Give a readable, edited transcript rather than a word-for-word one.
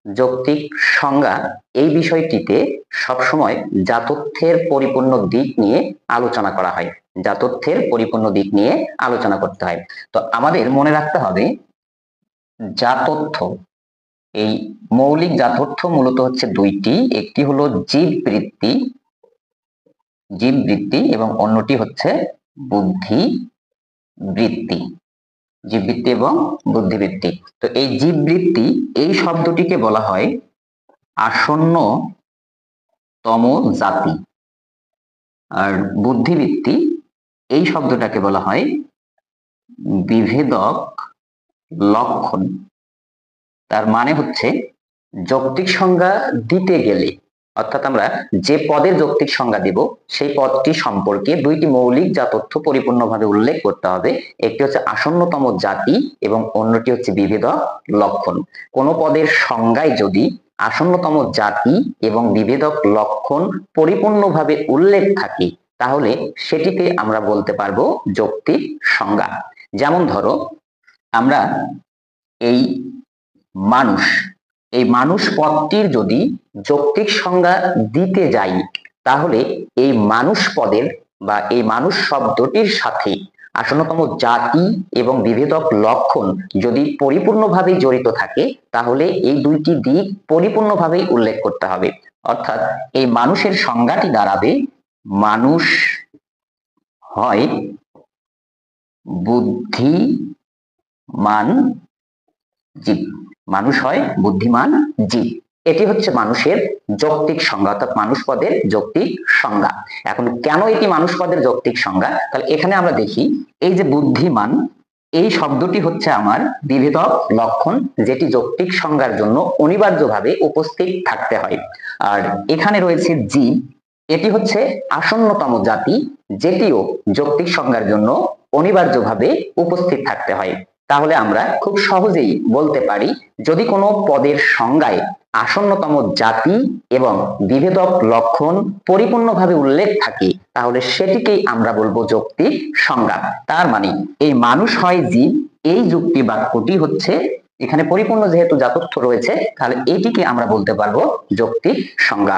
যৌক্তিক সংজ্ঞা এই বিষয়টিতে সবসময় জাতথ্যের পরিপূর্ণ দিক নিয়ে আলোচনা করা হয়। জাতথ্যের পরিপূর্ণ দিক নিয়ে আলোচনা করতে হয়। তো আমাদের মনে রাখতে হবে জাতথ্য, এই মৌলিক জাতথ্য মূলত হচ্ছে দুইটি, একটি হলো জীববৃত্তি এবং অন্যটি হচ্ছে বুদ্ধিবৃত্তি। জীববৃত্তি এবং বুদ্ধিবৃত্তি। তো এই জীববৃত্তি এই শব্দটিকে বলা হয় আসন্নতম জাতি, আর বুদ্ধিবৃত্তি এই শব্দটাকে বলা হয় বিভেদক লক্ষণ। তার মানে হচ্ছে যৌক্তিক সংজ্ঞা দিতে গেলে, অর্থাৎ আমরা যে পদের যৌক্তিক সংজ্ঞা দিব সেই পদটি সম্পর্কে দুইটি মৌলিক জাতথ্য পরিপূর্ণভাবে উল্লেখ করতে হবে। একটি হচ্ছে আসন্নতম জাতি এবং অন্যটি হচ্ছে বিভেদক লক্ষণ। কোন পদের সংজ্ঞায় যদি আসন্নতম জাতি এবং বিভেদক লক্ষণ পরিপূর্ণভাবে উল্লেখ থাকে তাহলে সেটিকে আমরা বলতে পারবো যৌক্তিক সংজ্ঞা। যেমন ধরো আমরা এই মানুষ পদটির যদি যৌক্তিক সংজ্ঞা দিতে যাই তাহলে এই মানুষ পদের বা এই মানুষ শব্দটির সাথে আসন্নতম জাতি এবং বিভেদক লক্ষণ যদি পরিপূর্ণভাবে জড়িত থাকে তাহলে এই দুইটি দিক পরিপূর্ণভাবে উল্লেখ করতে হবে। অর্থাৎ এই মানুষের সংজ্ঞাটি দাঁড়াবে মানুষ হয় বুদ্ধিমান জীব, মানুষ হয় বুদ্ধিমান জীব। এটি হচ্ছে মানুষের যৌক্তিক সংজ্ঞা, অর্থাৎ মানুষ পদের যৌক্তিক সংজ্ঞা। এখন কেন এটি মানুষ পদের যৌক্তিক সংজ্ঞা? তাহলে এখানে আমরা দেখি এই যে বুদ্ধিমান এই শব্দটি হচ্ছে আমার বিভেদক লক্ষণ, যেটি যৌক্তিক সংজ্ঞার জন্য অনিবার্যভাবে উপস্থিত থাকতে হয়। আর এখানে রয়েছে জীব, এটি হচ্ছে আসন্নতম জাতি, যেটিও যৌক্তিক সংজ্ঞার জন্য অনিবার্যভাবে উপস্থিত থাকতে হয়। তাহলে আমরা খুব সহজেই বলতে পারি যদি কোনো পদের সংজ্ঞায় আসন্নতম জাতি এবং বিভেদক লক্ষণ পরিপূর্ণভাবে উল্লেখ থাকে তাহলে সেটিকেই আমরা বলবো যৌক্তিক সংজ্ঞা। তার মানে এই মানুষ হয় জীব এই যুক্তি বাক্যটি হচ্ছে এখানে পরিপূর্ণ যেহেতু জাতথ্য রয়েছে তাহলে এটিকে আমরা বলতে পারবো যৌক্তিক সংজ্ঞা।